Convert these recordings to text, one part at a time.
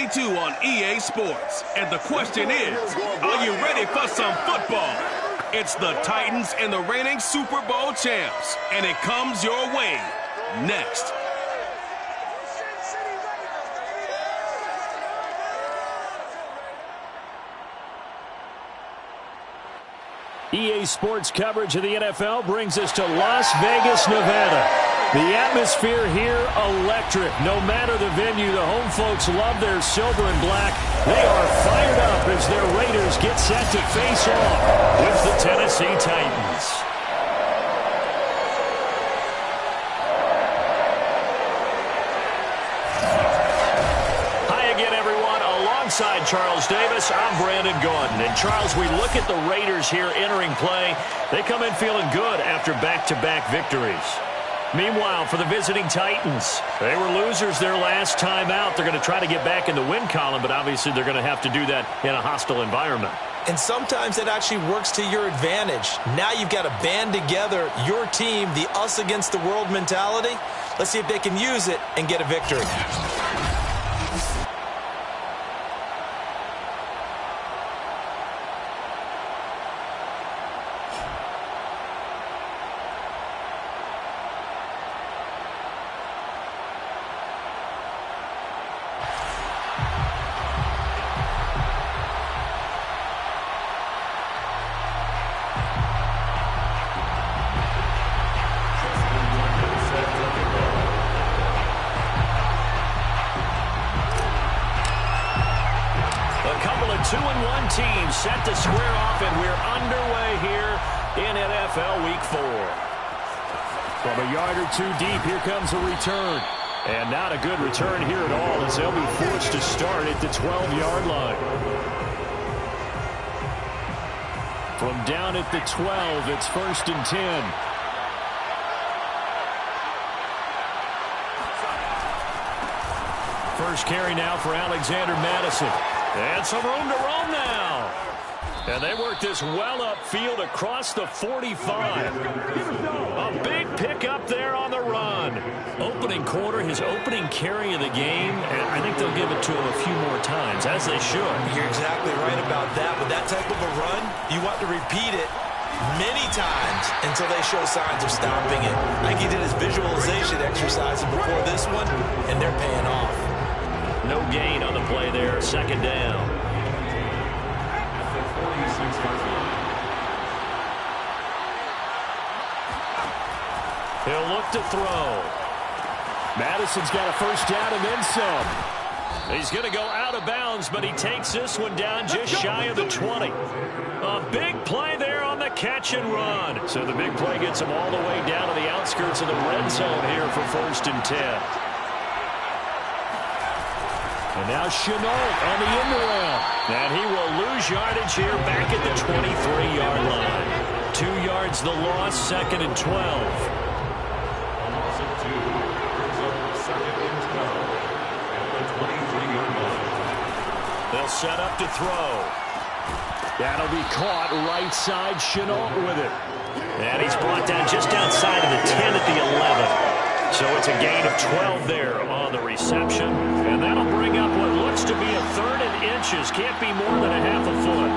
22 on EA Sports. And the question is, are you ready for some football? It's the Titans and the reigning Super Bowl champs. And it comes your way next. EA Sports coverage of the NFL brings us to Las Vegas, Nevada. The atmosphere here, electric. No matter the venue, the home folks love their silver and black. They are fired up as their Raiders get set to face off with the Tennessee Titans. Hi again, everyone. Alongside Charles Davis, I'm Brandon Gordon. And Charles, we look at the Raiders here entering play. They come in feeling good after back-to-back victories. Meanwhile, for the visiting Titans, they were losers their last time out. They're going to try to get back in the win column, but obviously they're going to have to do that in a hostile environment. And sometimes it actually works to your advantage. Now you've got to band together your team, the us against the world mentality. Let's see if they can use it and get a victory. Teams set to square off, and we're underway here in NFL Week 4. From a yard or two deep, here comes a return. And not a good return here at all, as they'll be forced to start at the 12-yard line. From down at the 12, it's 1st and 10. First carry now for Alexander Madison. And some room to roam now. And they work this well upfield across the 45. A big pickup there on the run. Opening quarter, his opening carry of the game. And I think they'll give it to him a few more times, as they should. You're exactly right about that. With that type of a run, you want to repeat it many times until they show signs of stopping it. I think he did his visualization exercises before this one, and they're paying off. No gain on the play there, 2nd down. He'll look to throw. Madison's got a 1st down and then some. He's going to go out of bounds, but he takes this one down just shy of the 20. A big play there on the catch and run. So the big play gets him all the way down to the outskirts of the red zone here for 1st and 10. And now Chenault on the end around. And he will lose yardage here back at the 23-yard line. 2 yards the loss, 2nd and 12. They'll set up to throw. That'll be caught right side. Chenault with it. And he's brought down just outside of the 10 at the 11. So it's a gain of 12 there on the reception. And that'll bring up what looks to be a 3rd and inches. Can't be more than a half a foot.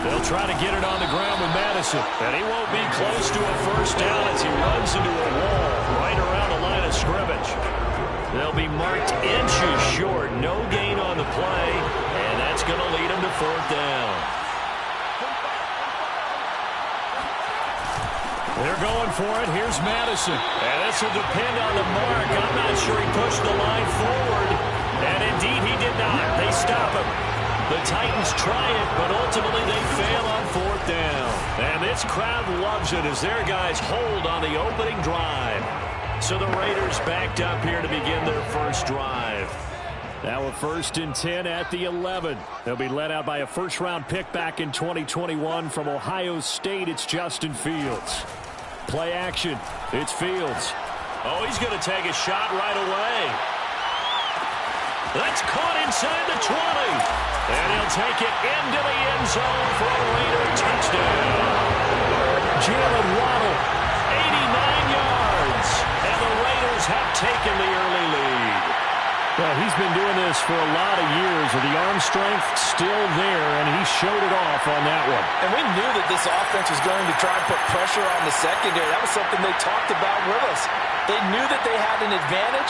They'll try to get it on the ground with Madison. And he won't be close to a 1st down as he runs into a wall right around the line of scrimmage. They'll be marked inches short. No gain on the play. And that's going to lead him to 4th down. They're going for it. Here's Madison. And this will depend on the mark. I'm not sure he pushed the line forward. And indeed, he did not. They stop him. The Titans try it, but ultimately they fail on 4th down. And this crowd loves it as their guys hold on the opening drive. So the Raiders backed up here to begin their first drive. Now a 1st and 10 at the 11. They'll be led out by a 1st-round pick back in 2021 from Ohio State. It's Justin Fields. Play action. It's Fields. Oh, he's going to take a shot right away. That's caught inside the 20. And he'll take it into the end zone for a Raider touchdown. Jalen Waddle, 89 yards. And the Raiders have taken the early lead. Well, he's been doing this for a lot of years, with the arm strength still there, and he showed it off on that one. And we knew that this offense was going to try and put pressure on the secondary. That was something they talked about with us. They knew that they had an advantage,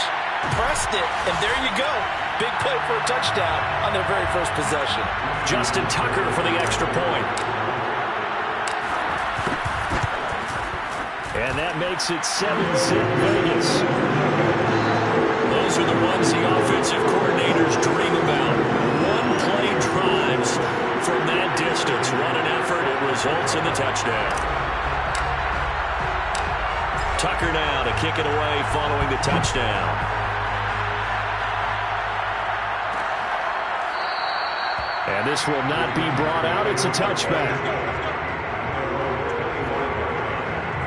pressed it, and there you go. Big play for a touchdown on their very first possession. Justin Tucker for the extra point. And that makes it 7-zip Vegas. Those are the ones the offensive coordinators dream about. One-play drives from that distance. What an effort. It results in the touchdown. Tucker now to kick it away following the touchdown. And this will not be brought out. It's a touchback.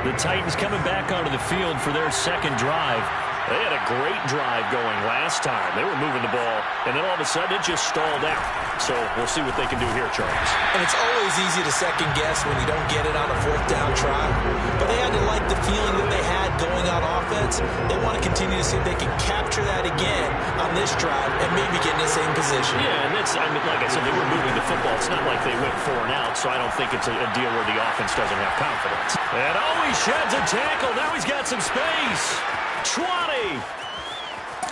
The Titans coming back onto the field for their second drive. They had a great drive going last time. They were moving the ball, and then all of a sudden it just stalled out. So we'll see what they can do here, Charles. And it's always easy to second guess when you don't get it on a fourth down try. But they had to like the feeling that they had going on offense. They want to continue to see if they can capture that again on this drive and maybe get in the same position. Yeah, and that's, I mean, like I said, they were moving the football. It's not like they went 4 and out, so I don't think it's a deal where the offense doesn't have confidence. And he sheds a tackle. Now he's got some space. 20.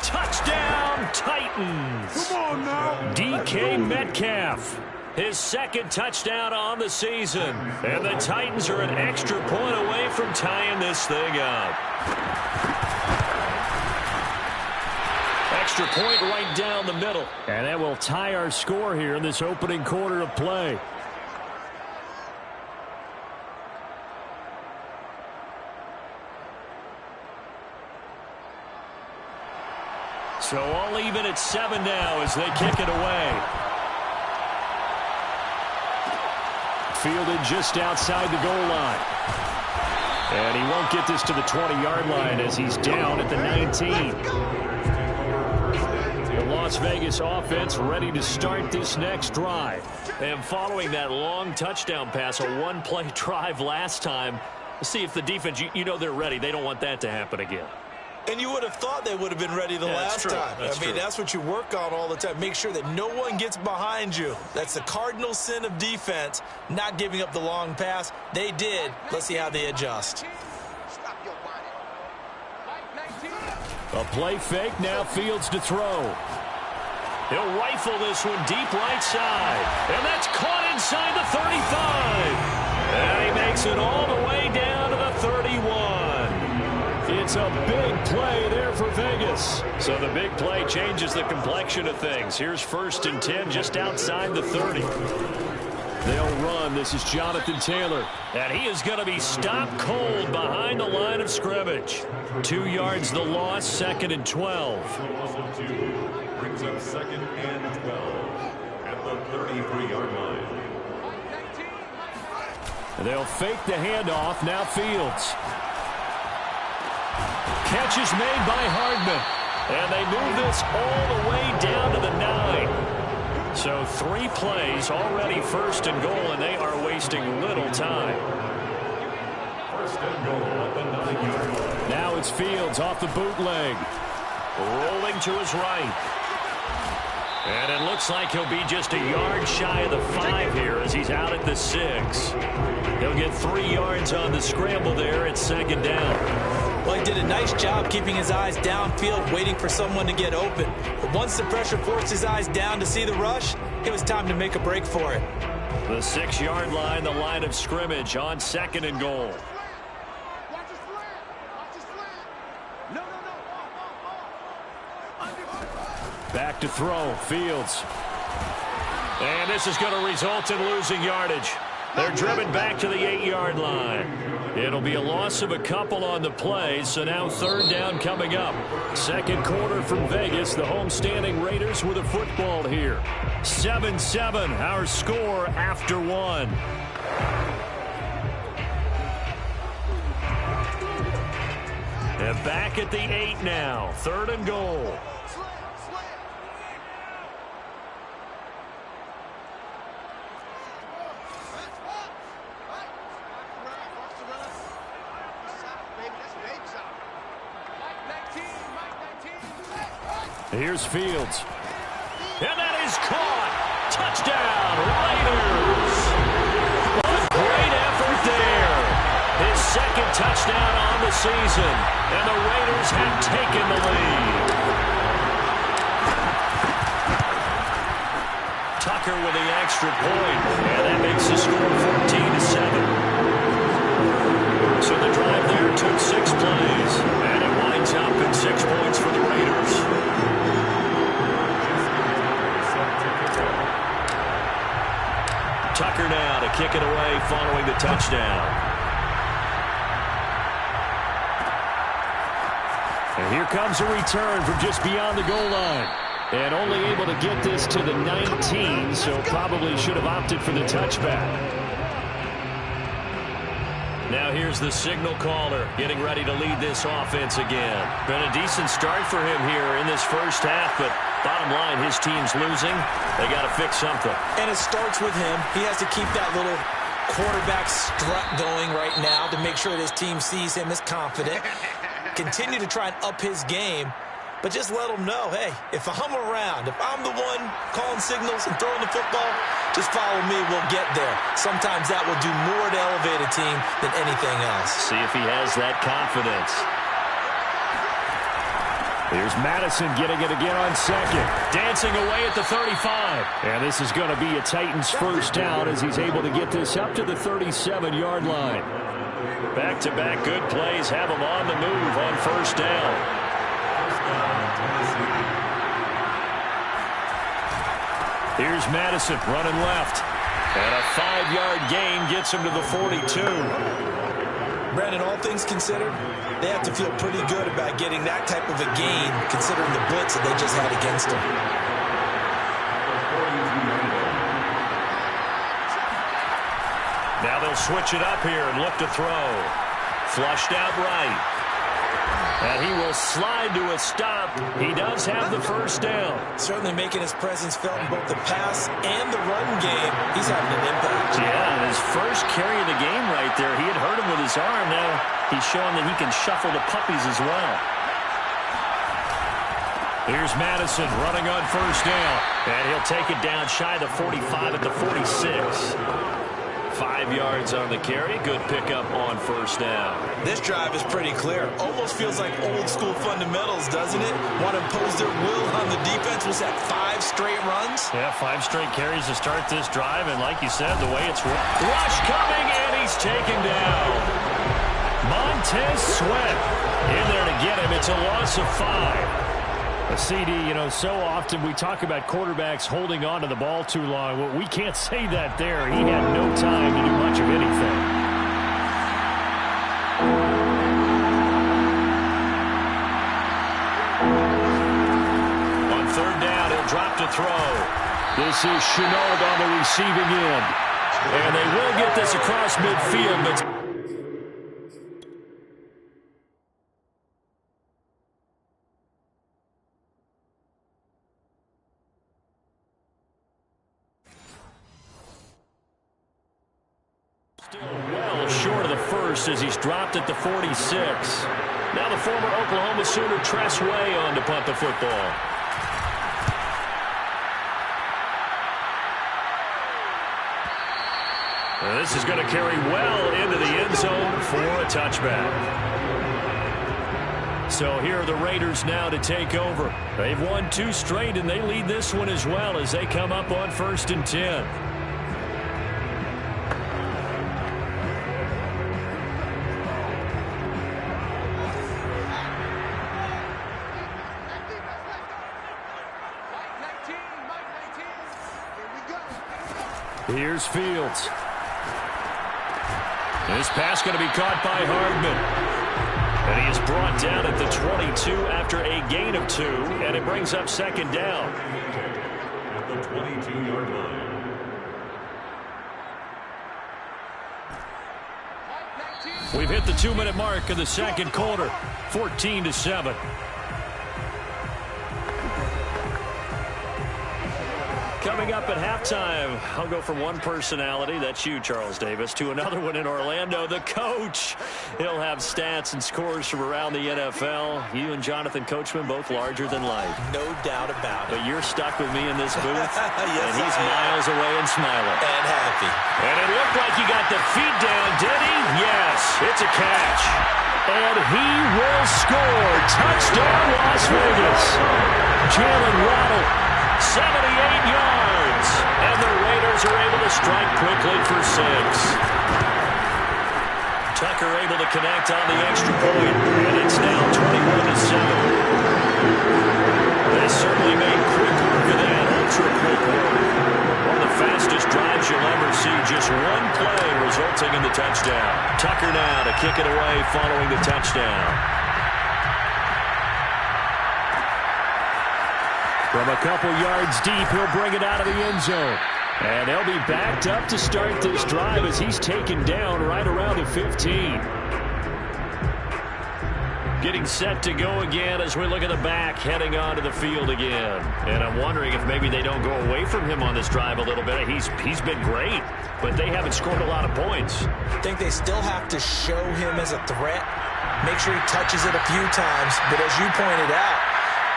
Touchdown, Titans. Come on now. DK Metcalf. His second touchdown on the season. And the Titans are an extra point away from tying this thing up. Extra point right down the middle. And that will tie our score here in this opening quarter of play. So all even at 7 now as they kick it away. Fielded just outside the goal line. And he won't get this to the 20-yard line as he's down at the 19. The Las Vegas offense ready to start this next drive. And following that long touchdown pass, a one-play drive last time, let's see if the defense, you know they're ready. They don't want that to happen again. And you would have thought they would have been ready the last time. That's what you work on all the time. Make sure that no one gets behind you. That's the cardinal sin of defense, not giving up the long pass. They did. Let's see how they adjust. A play fake, now Fields to throw. He'll rifle this one deep right side. And that's caught inside the 35. And he makes it all the way down to the 31. It's a big play there for Vegas. So the big play changes the complexion of things. Here's 1st and 10 just outside the 30. They'll run. This is Jonathan Taylor. And he is going to be stopped cold behind the line of scrimmage. 2 yards the loss, 2nd and 12. Brings up 2nd and 12 at the 33-yard line. They'll fake the handoff. Now Fields. Catch is made by Hardman. And they move this all the way down to the 9. So 3 plays, already 1st and goal, and they are wasting little time. 1st and goal at the 9-yard line. Now it's Fields off the bootleg. Rolling to his right. And it looks like he'll be just a yard shy of the 5 here as he's out at the 6. He'll get 3 yards on the scramble there at 2nd down. Well, he did a nice job keeping his eyes downfield, waiting for someone to get open. But once the pressure forced his eyes down to see the rush, it was time to make a break for it. The 6-yard line, the line of scrimmage on 2nd and goal. Back to throw, Fields. And this is going to result in losing yardage. They're driven back to the 8-yard line. It'll be a loss of a couple on the play, so now 3rd down coming up. 2nd quarter from Vegas. The homestanding Raiders with a football here. 7-7, our score after 1. And back at the 8 now. 3rd and goal. Here's Fields. And that is caught. Touchdown, Raiders. What a great effort there. His second touchdown on the season. And the Raiders have taken the lead. Tucker with the extra point. And that makes the score 14-7. So the drive there took 6 plays. And it winds up in 6 points for the Raiders. Tucker now to kick it away following the touchdown. And here comes a return from just beyond the goal line. And only able to get this to the 19, so probably should have opted for the touchback. Now here's the signal caller getting ready to lead this offense again. Been a decent start for him here in this first half, but bottom line, his team's losing. They got to fix something. And it starts with him. He has to keep that little quarterback strut going right now to make sure that his team sees him as confident. Continue to try and up his game, but just let him know, hey, if I'm around, if I'm the one calling signals and throwing the football, just follow me, we'll get there. Sometimes that will do more to elevate a team than anything else. See if he has that confidence. Here's Madison getting it again on second. Dancing away at the 35. And this is going to be a Titans first down as he's able to get this up to the 37-yard line. Back-to-back good plays have him on the move on first down. Here's Madison running left. And a 5-yard gain gets him to the 42. Brandon, all things considered, they have to feel pretty good about getting that type of a gain considering the blitz that they just had against them. Now they'll switch it up here and look to throw. Flushed out right. And he will slide to a stop. He does have the first down. Certainly making his presence felt in both the pass and the run game. He's having an impact. Yeah, and his first carry of the game right there, he had hurt him with his arm. Now he's showing that he can shuffle the puppies as well. Here's Madison running on first down. And he'll take it down shy of the 45 at the 46. 5 yards on the carry. Good pickup on first down. This drive is pretty clear. Almost feels like old school fundamentals, doesn't it? Want to impose their will on the defense. Was that 5 straight runs? Yeah, 5 straight carries to start this drive. And like you said, the way it's rush coming, and he's taken down. Montez Sweat in there to get him. It's a loss of 5. A CD, you know, so often we talk about quarterbacks holding on to the ball too long. Well, we can't say that there. He had no time to do much of anything. On third down, he'll drop to throw. This is Chenault on the receiving end. And they will get this across midfield, but still well short of the first as he's dropped at the 46. Now the former Oklahoma Sooner Tress Way on to punt the football. And this is going to carry well into the end zone for a touchback. So here are the Raiders now to take over. They've won 2 straight, and they lead this one as well as they come up on 1st and 10. Here's Fields. This pass going to be caught by Hardman. And he is brought down at the 22 after a gain of 2, and it brings up 2nd down. At the 22-yard line. We've hit the 2-minute mark of the second quarter, 14-7. Coming up at halftime, I'll go from one personality, that's you, Charles Davis, to another one in Orlando, the coach. He'll have stats and scores from around the NFL. You and Jonathan Coachman, both larger than life. No doubt about it. But you're stuck with me in this booth, yes, and he's miles away and smiling. And happy. And it looked like he got the feet down, did he? Yes, it's a catch. And he will score. Touchdown, Las Vegas. Jalen Waddle, 78 yards. And the Raiders are able to strike quickly for 6. Tucker able to connect on the extra point. And it's now 21-7. They certainly made quick work of that. Ultra quick work. One of the fastest drives you'll ever see. Just one play resulting in the touchdown. Tucker now to kick it away following the touchdown. From a couple yards deep, he'll bring it out of the end zone. And they'll be backed up to start this drive as he's taken down right around the 15. Getting set to go again as we look at the back, heading onto the field again. And I'm wondering if maybe they don't go away from him on this drive a little bit. He's been great, but they haven't scored a lot of points. I think they still have to show him as a threat. Make sure he touches it a few times. But as you pointed out,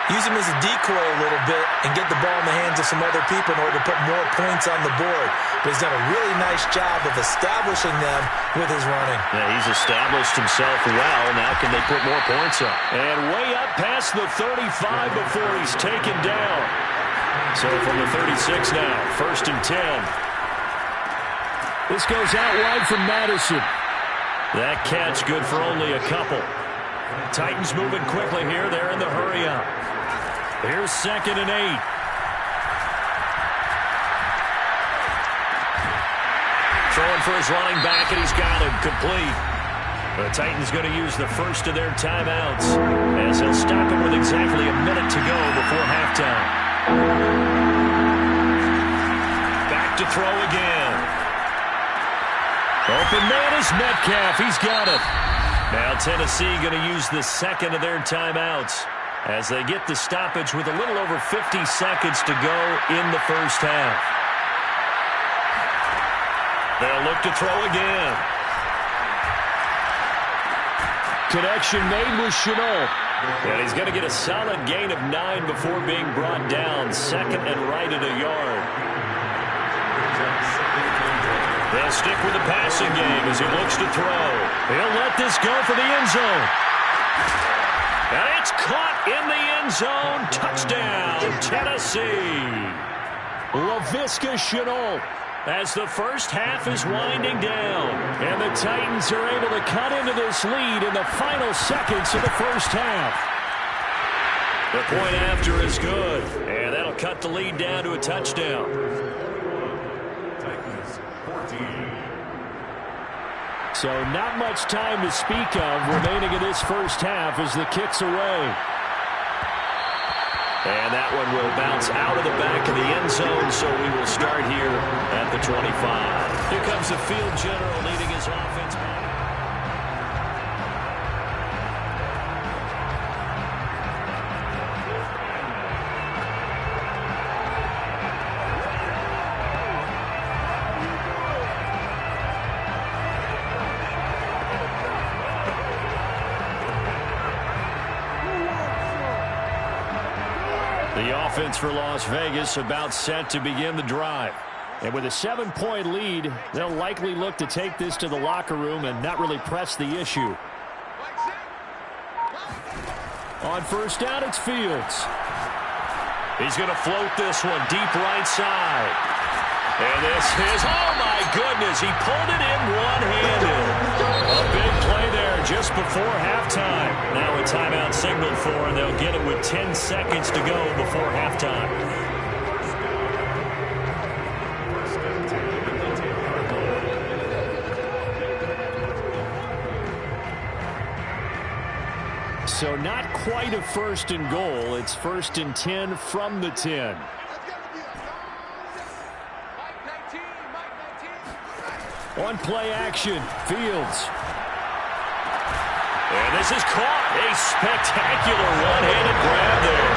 use him as a decoy a little bit and get the ball in the hands of some other people in order to put more points on the board. But he's done a really nice job of establishing them with his running. Yeah, he's established himself well. Now can they put more points up? And way up past the 35 before he's taken down. So from the 36 now, 1st and 10. This goes out wide from Madison. That catch good for only a couple. Titans moving quickly here. They're in the hurry up. Here's 2nd and 8. Throwing for his running back, and he's got him complete. The Titans going to use the first of their timeouts as they'll stop him with exactly a minute to go before halftime. Back to throw again. Open man is Metcalf. He's got it. Now Tennessee going to use the second of their timeouts as they get the stoppage with a little over 50 seconds to go in the first half. They'll look to throw again. Connection made with Shenault. And he's going to get a solid gain of 9 before being brought down. 2nd and right at a yard. They'll stick with the passing game as he looks to throw. He'll let this go for the end zone. And it's caught in the end zone. Touchdown, Tennessee. Laviska Shenault as the first half is winding down. And the Titans are able to cut into this lead in the final seconds of the first half. The point after is good. And that'll cut the lead down to a touchdown. Titans 14. So not much time to speak of remaining in this first half as the kick's away. And that one will bounce out of the back of the end zone, so we will start here at the 25. Here comes the field general leading his offense. The offense for Las Vegas about set to begin the drive. And with a 7-point lead, they'll likely look to take this to the locker room and not really press the issue. On first down, it's Fields. He's going to float this one deep right side. And this is, oh my goodness, he pulled it in one-handed. A big play there just before halftime. Now a timeout signaled for, and they'll get it with 10 seconds to go before halftime. So not quite a 1st and goal. It's 1st and 10 from the 10. On play action, Fields. And this is caught. A spectacular one-handed grab there.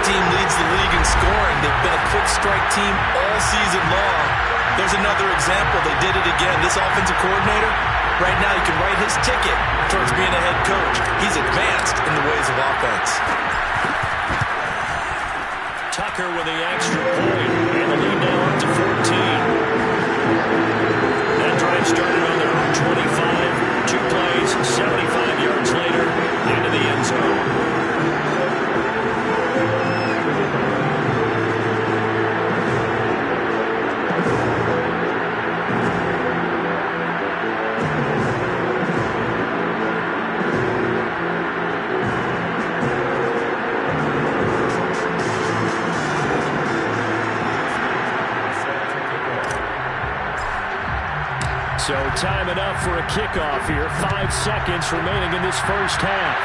team leads the league in scoring. They've been a quick strike team all season long. There's another example. They did it again. This offensive coordinator, right now, he can write his ticket towards being a head coach. He's advanced in the ways of offense. Tucker with the extra point. And the lead now up to 14. That drive started on their own 25. 2 plays, 75 yards later, into the end zone. So time enough for a kickoff here. 5 seconds remaining in this first half.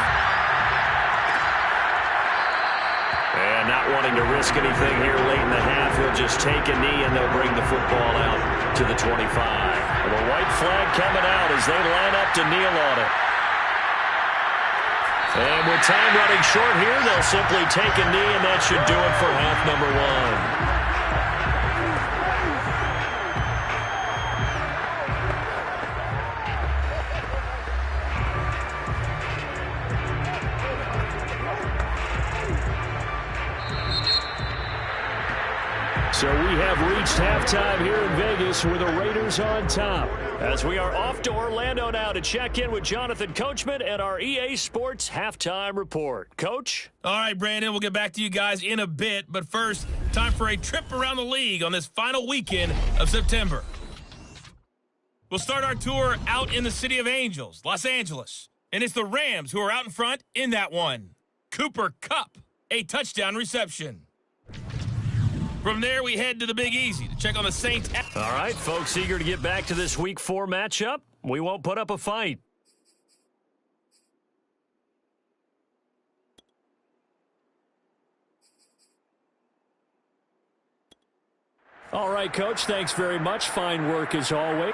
And not wanting to risk anything here late in the half, he'll just take a knee and they'll bring the football out to the 25. The white flag coming out as they line up to kneel on it. And with time running short here, they'll simply take a knee, and that should do it for half number 1. So we have reached halftime here in Vegas with the Raiders on top. As we are off to Orlando now to check in with Jonathan Coachman and our EA Sports Halftime Report. Coach? All right, Brandon, we'll get back to you guys in a bit. But first, time for a trip around the league on this final weekend of September. We'll start our tour out in the City of Angels, Los Angeles. And it's the Rams who are out in front in that one. Cooper Kupp, a touchdown reception. From there, we head to the Big Easy to check on the Saints. All right, folks, eager to get back to this Week 4 matchup. We won't put up a fight. All right, Coach, thanks very much. Fine work as always.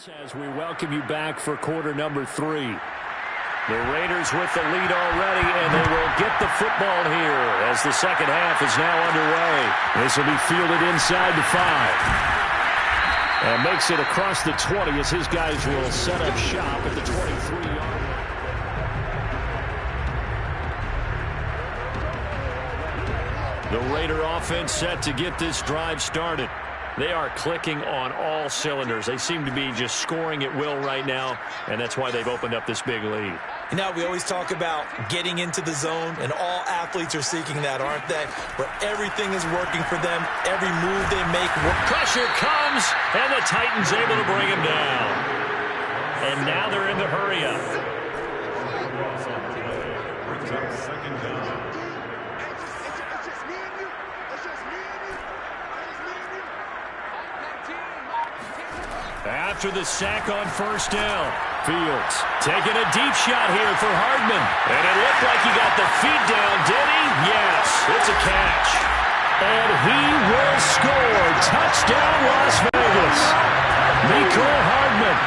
As we welcome you back for quarter number 3. The Raiders with the lead already, and they will get the football here as the second half is now underway. This will be fielded inside the 5. And makes it across the 20 as his guys will set up shop at the 23-yard line. The Raider offense set to get this drive started. They are clicking on all cylinders. They seem to be just scoring at will right now, and that's why they've opened up this big lead. You know, we always talk about getting into the zone, and all athletes are seeking that, aren't they? Where everything is working for them, every move they make. Pressure comes, and the Titans able to bring him down. And now they're in the hurry-up. Brings up second down. After the sack on first down, Fields taking a deep shot here for Hardman. And it looked like he got the feet down, did he? Yes, it's a catch. And he will score. Touchdown, Las Vegas. Mecole Hardman,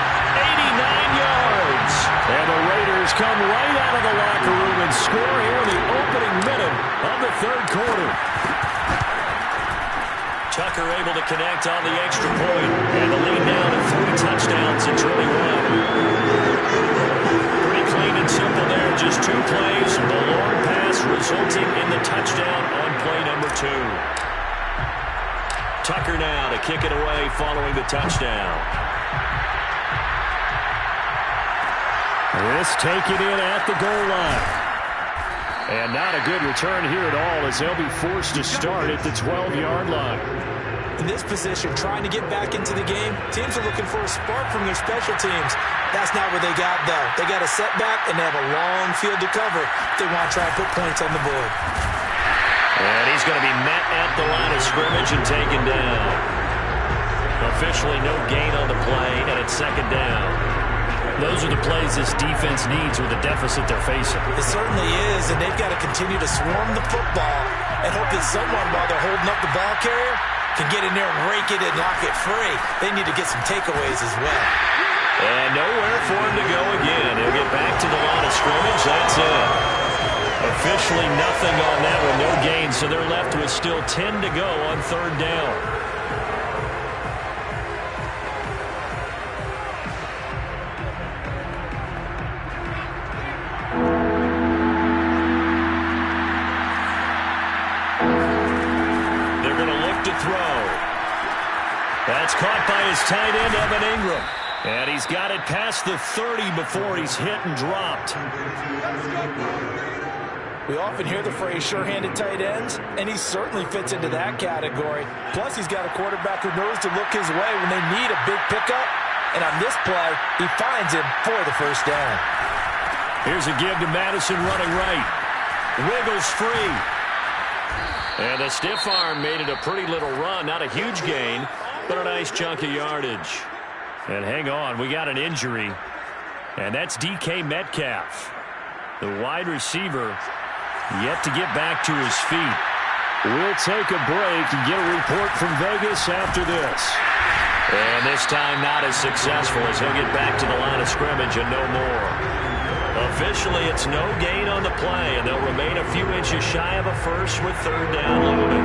89 yards. And the Raiders come right out of the locker room and score here in the opening minute of the third quarter. Tucker able to connect on the extra point, and the lead now to 3 touchdowns in 21. Pretty clean and simple there, just 2 plays. The long pass resulting in the touchdown on play number 2. Tucker now to kick it away following the touchdown. This taken in at the goal line. And not a good return here at all as they'll be forced to start at the 12-yard line. In this position, trying to get back into the game, teams are looking for a spark from their special teams. That's not what they got, though. They got a setback, and they have a long field to cover if they want to try and put points on the board. And he's going to be met at the line of scrimmage and taken down. Officially no gain on the play, and it's second down. Those are the plays this defense needs with the deficit they're facing. It certainly is, and they've got to continue to swarm the football and hope that someone, while they're holding up the ball carrier, can get in there and rake it and knock it free. They need to get some takeaways as well. And nowhere for him to go again. He'll get back to the line of scrimmage. That's it. Officially nothing on that one, no gain, so they're left with still 10 to go on third down. That's caught by his tight end, Evan Ingram. And he's got it past the 30 before he's hit and dropped. We often hear the phrase sure-handed tight ends, and he certainly fits into that category. Plus, he's got a quarterback who knows to look his way when they need a big pickup. And on this play, he finds him for the first down. Here's a give to Madison running right. Wiggles free. And the stiff arm made it a pretty little run. Not a huge gain, but a nice chunk of yardage. And hang on, we got an injury. And that's DK Metcalf. The wide receiver yet to get back to his feet. We'll take a break and get a report from Vegas after this. And this time not as successful as he'll get back to the line of scrimmage and no more. Officially, it's no gain on the play, and they'll remain a few inches shy of a first with third down looming.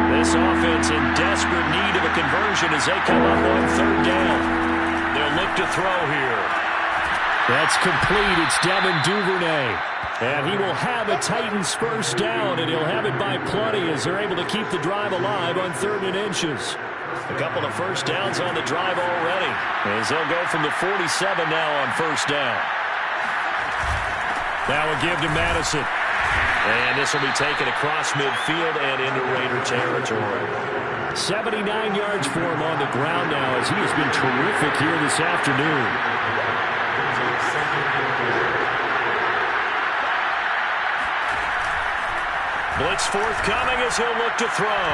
This offense in desperate need of a conversion as they come up on third down. They'll look to throw here. That's complete. It's Devin Duvernay. And he will have a Titans first down, and he'll have it by plenty as they're able to keep the drive alive on 3rd and inches. A couple of first downs on the drive already as they'll go from the 47 now on first down. That will give to Madison. And this will be taken across midfield and into Raider territory. 79 yards for him on the ground now as he has been terrific here this afternoon. Blitz forthcoming as he'll look to throw.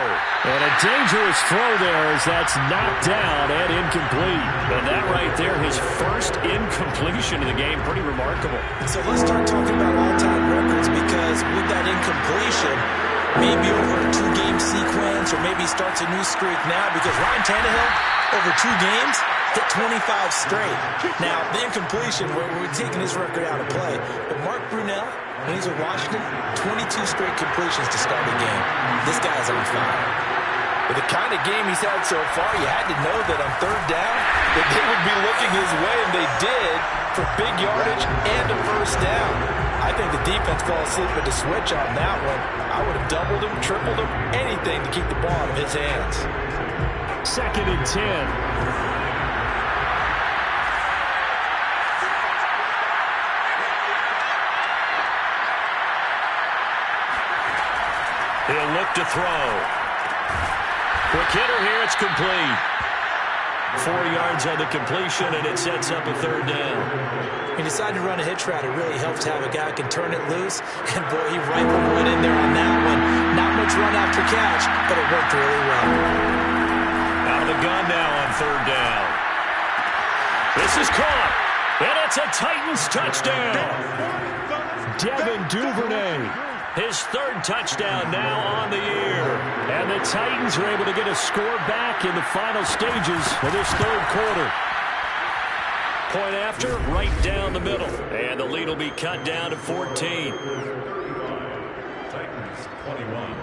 And a dangerous throw there as that's knocked down and incomplete. And that right there, his first incompletion of the game, pretty remarkable. So let's start talking about all-time records, because with that incompletion, maybe over a 2-game sequence or maybe starts a new streak now, because Ryan Tannehill, over 2 games, 25 straight. Now, the incompletion, we're taking his record out of play. But Mark Brunell, when he's in Washington, 22 straight completions to start a game. This guy's on fire. With the kind of game he's had so far, you had to know that on third down that they would be looking his way, and they did, for big yardage and a first down. I think the defense fell asleep with the switch on that one. I would have doubled him, tripled him, anything to keep the ball out of his hands. 2nd and 10. He'll look to throw. Quick hitter here, it's complete. 4 yards on the completion, and it sets up a third down. He decided to run a hitch route. It really helps to have a guy who can turn it loose. And, boy, he rifled one in there on that one. Not much run after catch, but it worked really well. Out of the gun now on third down. This is caught, and it's a Titans touchdown. Devin Duvernay. His 3rd touchdown now on the year. And the Titans are able to get a score back in the final stages of this 3rd quarter. Point after, right down the middle. And the lead will be cut down to 14. Titans 21.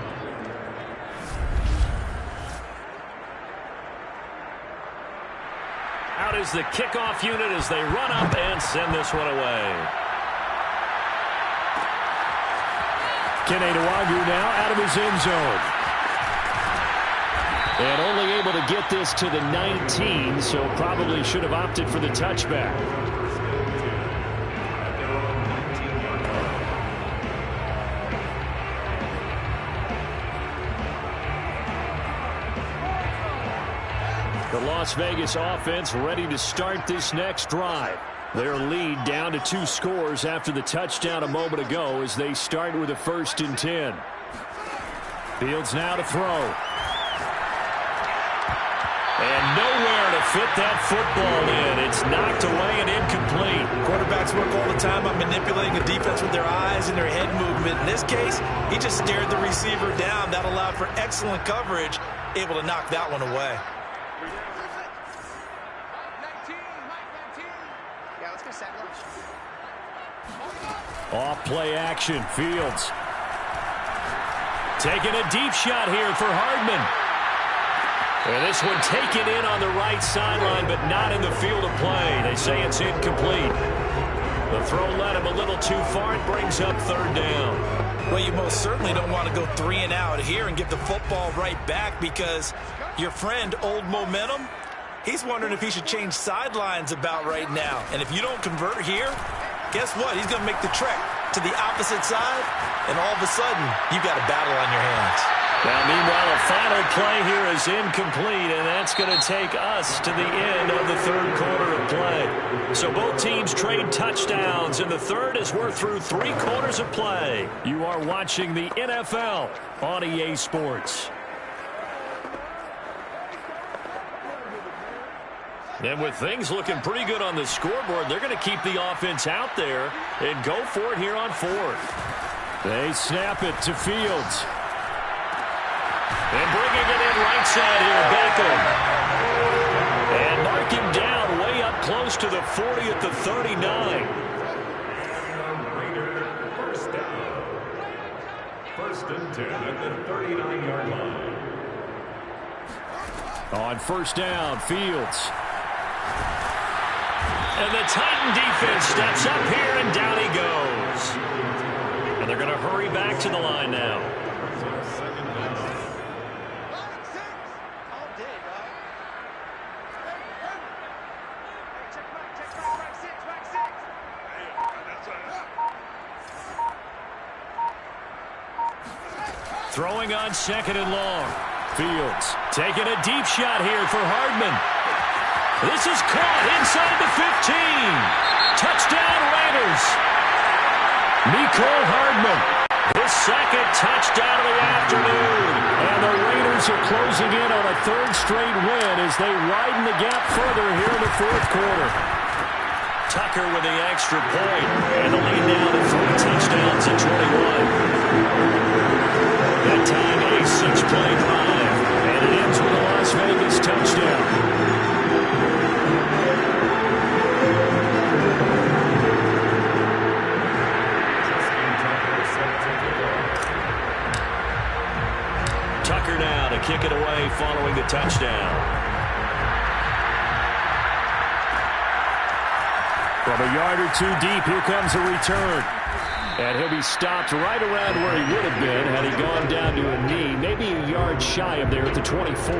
Out is the kickoff unit as they run up and send this one away. Kene Nwangwu now out of his end zone. And only able to get this to the 19, so probably should have opted for the touchback. The Las Vegas offense ready to start this next drive. Their lead down to 2 scores after the touchdown a moment ago as they start with a 1st and 10. Fields now to throw. And nowhere to fit that football in. It's knocked away and incomplete. Quarterbacks work all the time on manipulating the defense with their eyes and their head movement. In this case, he just stared the receiver down. That allowed for excellent coverage, able to knock that one away. Off play action, Fields. Taking a deep shot here for Hardman. And this one taken in on the right sideline, but not in the field of play. They say it's incomplete. The throw led him a little too far. It brings up 3rd down. Well, you most certainly don't want to go 3 and out here and get the football right back because your friend, Old Momentum, he's wondering if he should change sidelines about right now. And if you don't convert here, guess what? He's going to make the trek to the opposite side, and all of a sudden, you've got a battle on your hands. Now, meanwhile, a final play here is incomplete, and that's going to take us to the end of the 3rd quarter of play. So both teams trade touchdowns, and the 3rd as we're through 3 quarters of play. You are watching the NFL on EA Sports. And with things looking pretty good on the scoreboard, they're going to keep the offense out there and go for it here on 4th. They snap it to Fields. And bringing it in right side here, Beckham. And mark him down way up close to the 40 at the 39. First down. 1st and 10 at the 39-yard line. On 1st down, Fields. And the Titan defense steps up here, and down he goes. And they're going to hurry back to the line now. Throwing on 2nd and long. Fields taking a deep shot here for Hardman. This is caught inside the 15. Touchdown Raiders. Nicole Hardman. His 2nd touchdown of the afternoon. And the Raiders are closing in on a 3rd straight win as they widen the gap further here in the 4th quarter. Tucker with the extra point. And the lead now to 3 touchdowns at 21. That time a 6-play drive. And it ends with a Las Vegas touchdown. kick it away following the touchdown. From a yard or two deep, here comes a return. And he'll be stopped right around where he would have been had he gone down to a knee, maybe a yard shy of there at the 24.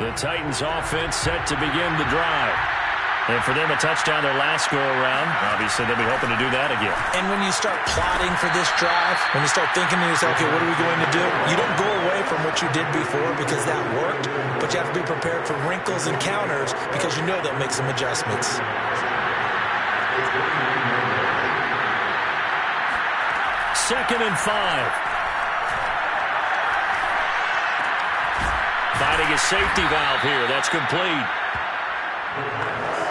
The Titans offense set to begin the drive. And for them, a touchdown their last go-around. Obviously, they'll be hoping to do that again. And when you start plotting for this drive, when you start thinking to yourself, okay, what are we going to do? You don't go away from what you did before because that worked, but you have to be prepared for wrinkles and counters because you know they'll make some adjustments. Second and 5. Finding a safety valve here. That's complete.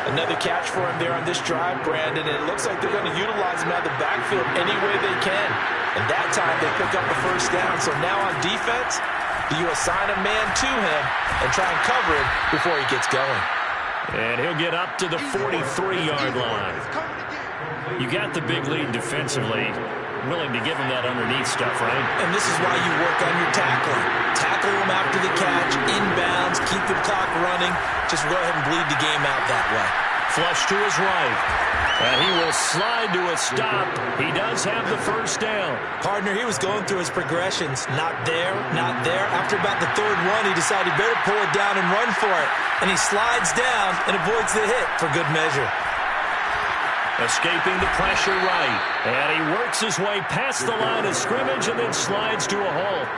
Another catch for him there on this drive, Brandon. And it looks like they're going to utilize him out of the backfield any way they can. And that time they pick up the first down. So now on defense, do you assign a man to him and try and cover him before he gets going? And he'll get up to the 43-yard line. You got the big lead defensively. Willing to give him that underneath stuff, right? And this is why you work on your tackling. Tackle him after the catch, inbounds, keep the clock running. Just go ahead and bleed the game out that way. Flush to his right. And he will slide to a stop. He does have the first down. Partner, he was going through his progressions. Not there, not there. After about the third one, he decided he better pull it down and run for it. And he slides down and avoids the hit for good measure. Escaping the pressure right. And he works his way past the line of scrimmage and then slides to a halt.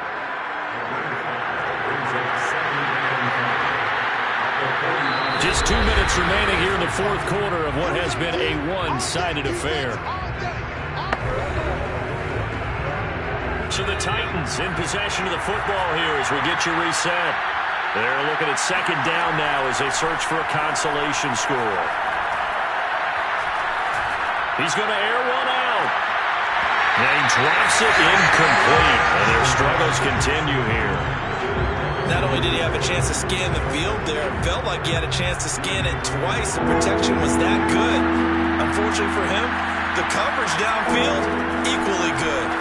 Just 2 minutes remaining here in the fourth quarter of what has been a one-sided affair. So the Titans in possession of the football here as we get you reset. They're looking at second down now as they search for a consolation score. He's going to air one out. And he drops it incomplete. And their struggles continue here. Not only did he have a chance to scan the field there, it felt like he had a chance to scan it twice. The protection was that good. Unfortunately for him, the coverage downfield, equally good.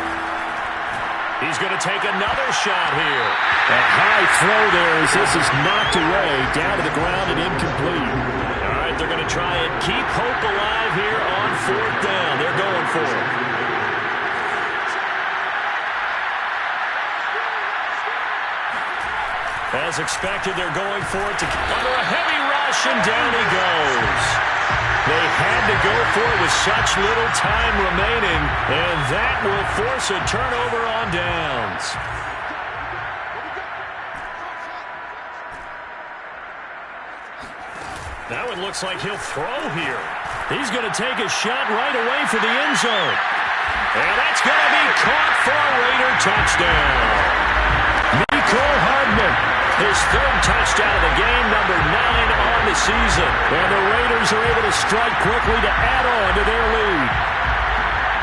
He's going to take another shot here. A high throw there as this is knocked away, down to the ground and incomplete. All right, they're going to try and keep hope alive here on fourth down. They're going for it. As expected, they're going for it under a heavy rush, and down he goes. They had to go for it with such little time remaining, and that will force a turnover on downs. Now it looks like he'll throw here. He's going to take a shot right away for the end zone. And that's going to be caught for a Raider touchdown. Nico Hardman, his third touchdown of the game, number 9 on the season. And the Raiders are able to strike quickly to add on to their lead.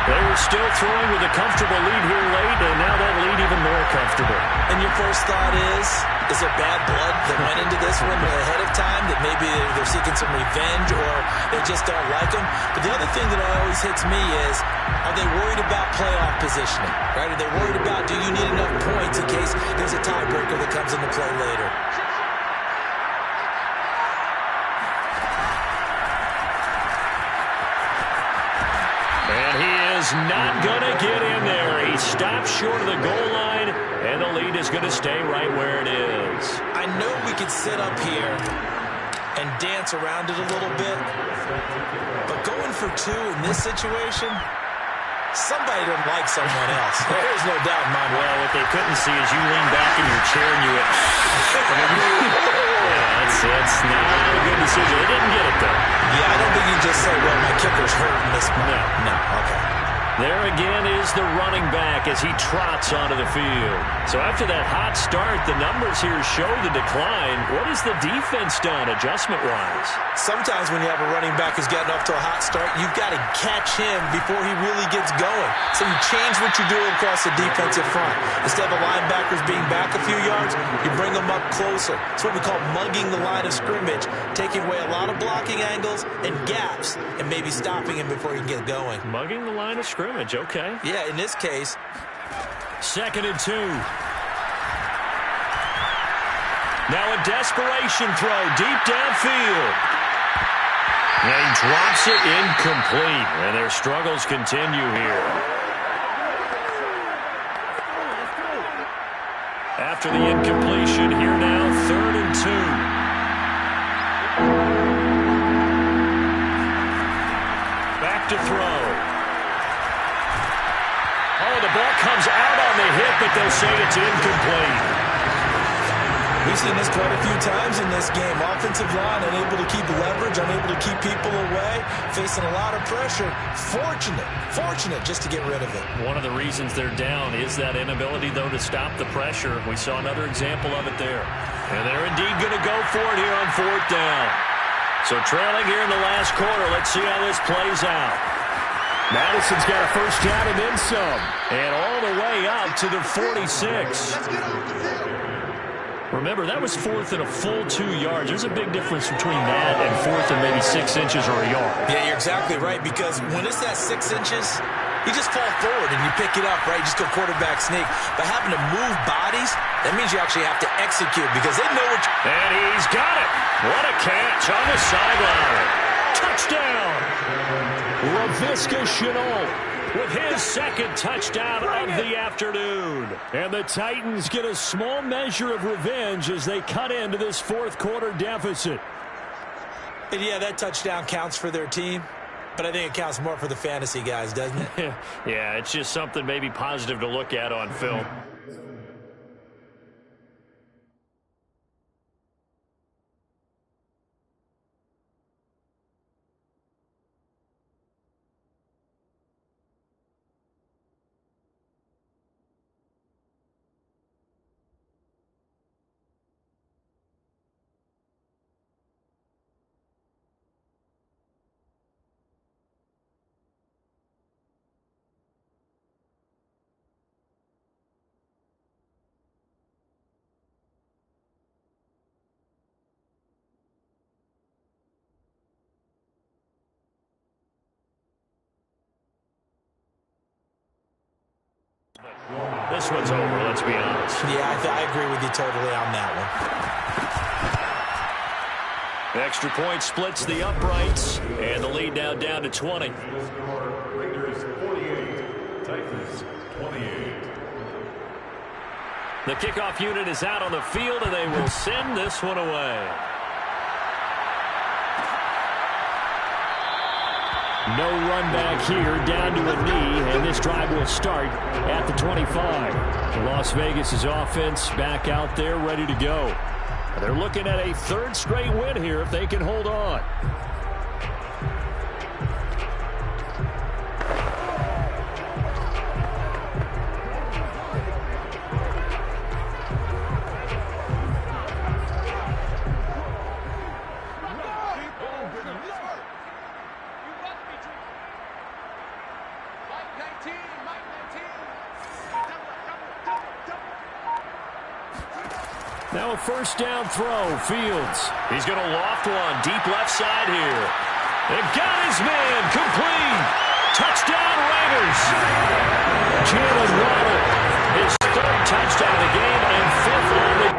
They were still throwing with a comfortable lead here late, and now that lead even more comfortable. And your first thought is there bad blood that went into this one ahead of time, that maybe they're seeking some revenge or they just don't like them? But the other thing that always hits me is, are they worried about playoff positioning? Right? Are they worried about, do you need enough points in case there's a tiebreaker that comes into play later? Not going to get in there. He stops short of the goal line, and the lead is going to stay right where it is. I know we could sit up here and dance around it a little bit, but going for 2 in this situation, somebody doesn't like someone else. There's no doubt in my mind. Well, what they couldn't see is you lean back in your chair and you went, yeah, it's not a good decision. They didn't get it, though. Yeah, I don't think you can just say, well, my kicker's hurt in this one. No. Okay. There again is the running back as he trots onto the field. So after that hot start, the numbers here show the decline. What has the defense done adjustment-wise? Sometimes when you have a running back who's gotten off to a hot start, you've got to catch him before he really gets going. So you change what you're doing across the defensive front. Instead of the linebackers being back a few yards, you bring them up closer. It's what we call mugging the line of scrimmage, taking away a lot of blocking angles and gaps and maybe stopping him before he can get going. Mugging the line of scrimmage. Okay. Yeah, in this case. 2nd and 2. Now a desperation throw deep downfield. And he drops it incomplete. And their struggles continue here. After the incompletion, here now 3rd and 2. Back to throw. Oh, the ball comes out on the hit, but they'll say it's incomplete. We've seen this quite a few times in this game. Offensive line unable to keep leverage, unable to keep people away, facing a lot of pressure. Fortunate just to get rid of it. One of the reasons they're down is that inability, though, to stop the pressure. We saw another example of it there. And they're indeed going to go for it here on 4th down. So trailing here in the last quarter, let's see how this plays out. Madison's got a first down and then some. And all the way out to the 46. Remember, that was 4th and a full 2 yards. There's a big difference between that and 4th and maybe 6 inches or a yard. Yeah, you're exactly right, because when it's that 6 inches, you just fall forward and you pick it up, right? You just go quarterback sneak. But having to move bodies, that means you actually have to execute because they know what you... And he's got it. What a catch on the sideline. Touchdown. Laviska Shenault with his 2nd touchdown of the afternoon. And the Titans get a small measure of revenge as they cut into this 4th quarter deficit. And yeah, that touchdown counts for their team, but I think it counts more for the fantasy guys, doesn't it? Yeah, it's just something maybe positive to look at on film. This one's over, let's be honest. Yeah, I agree with you totally on that one. Extra point splits the uprights, and the lead now down to 20. Raiders 48, Titans 28. The kickoff unit is out on the field, and they will send this one away. No run back here, down to a knee, and this drive will start at the 25. Las Vegas' offense back out there ready to go. They're looking at a 3rd straight win here if they can hold on. Now a first down throw, Fields. He's going to loft one deep left side here. They've got his man, complete. Touchdown Raiders. Jalen Waddle, his 3rd touchdown of the game and 5th on the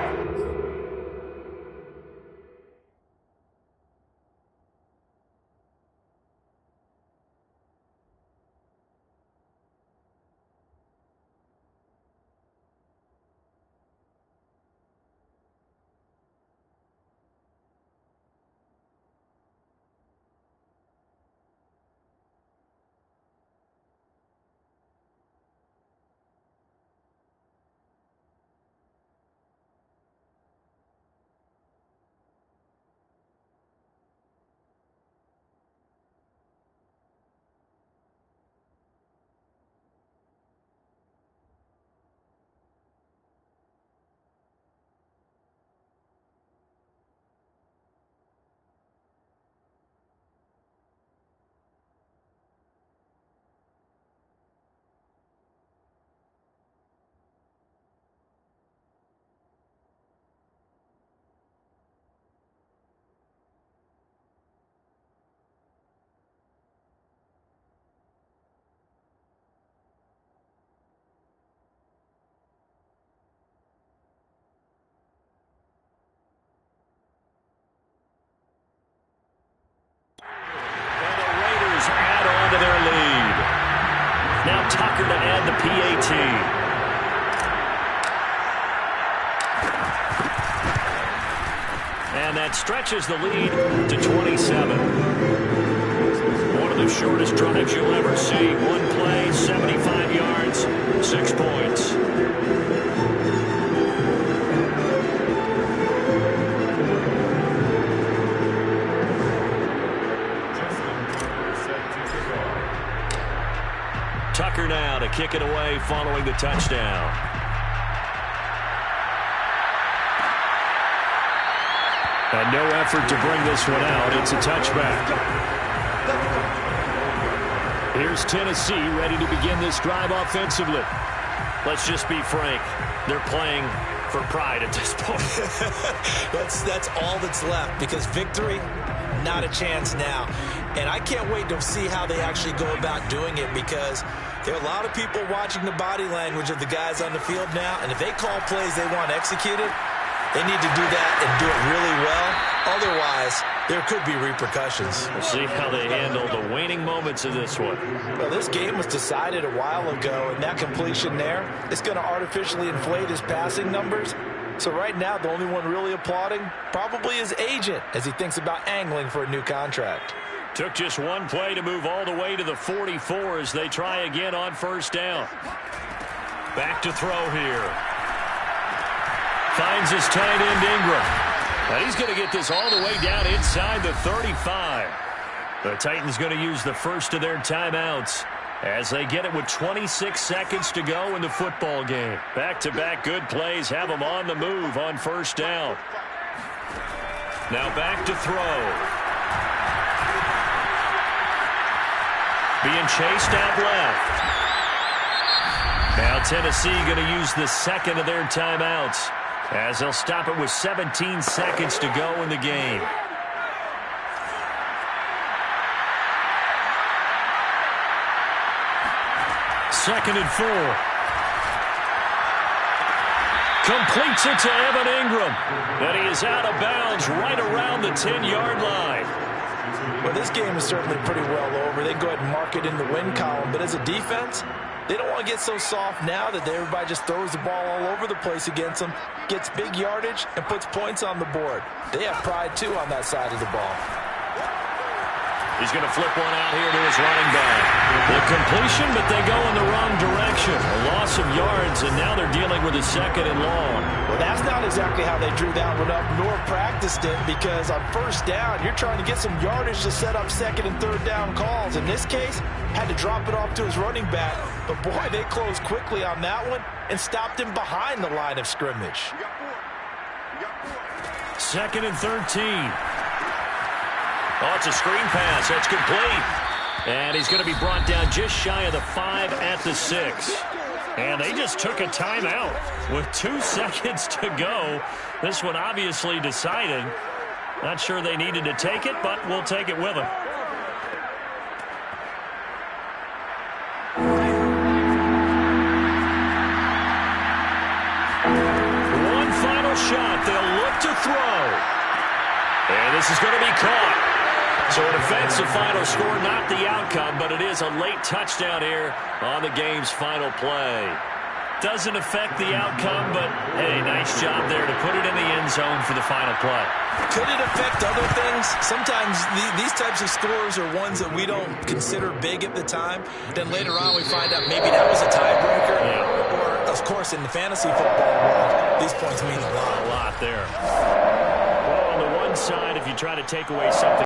the PAT. And that stretches the lead to 27. One of the shortest drives you'll ever see. One play, 75 yards, 6 points. Tucker now to kick it away following the touchdown. And no effort to bring this one out. It's a touchback. Here's Tennessee ready to begin this drive offensively. Let's just be frank. They're playing for pride at this point. That's all that's left, because victory, not a chance now. And I can't wait to see how they actually go about doing it, because there are a lot of people watching the body language of the guys on the field now, and if they call plays they want executed, they need to do that and do it really well. Otherwise, there could be repercussions. We'll see how they handle the waning moments of this one. Well, this game was decided a while ago, and that completion there is going to artificially inflate his passing numbers. So right now, the only one really applauding probably his agent as he thinks about angling for a new contract. Took just one play to move all the way to the 44 as they try again on first down. Back to throw here. Finds his tight end Ingram. And he's going to get this all the way down inside the 35. The Titans going to use the first of their timeouts as they get it with 26 seconds to go in the football game. Back-to-back good plays have them on the move on first down. Now back to throw. Being chased out left. Now Tennessee going to use the second of their timeouts as they'll stop it with 17 seconds to go in the game. Second and 4. Completes it to Evan Ingram. And he is out of bounds right around the 10-yard line. Well, this game is certainly pretty well over. They can go ahead and mark it in the win column. But as a defense, they don't want to get so soft now that everybody just throws the ball all over the place against them, gets big yardage, and puts points on the board. They have pride, too, on that side of the ball. He's going to flip one out here to his running back. The completion, but they go in the wrong direction. A loss of yards, and now they're dealing with a second and long. Well, that's not exactly how they drew that one up, nor practiced it, because on first down, you're trying to get some yardage to set up second and third down calls. In this case, had to drop it off to his running back, but boy, they closed quickly on that one and stopped him behind the line of scrimmage. Second and 13. Oh, it's a screen pass. That's complete. And he's going to be brought down just shy of the 5 at the 6. And they just took a timeout with 2 seconds to go. This one obviously decided. Not sure they needed to take it, but we'll take it with them. One final shot. They'll look to throw. And this is going to be caught. So an offensive final score, not the outcome, but it is a late touchdown here on the game's final play. Doesn't affect the outcome, but, hey, nice job there to put it in the end zone for the final play. Could it affect other things? Sometimes these types of scores are ones that we don't consider big at the time. Then later on we find out maybe that was a tiebreaker. Yeah. Or, of course, in the fantasy football world, these points mean a lot. A lot there. Well, on the one side, if you try to take away something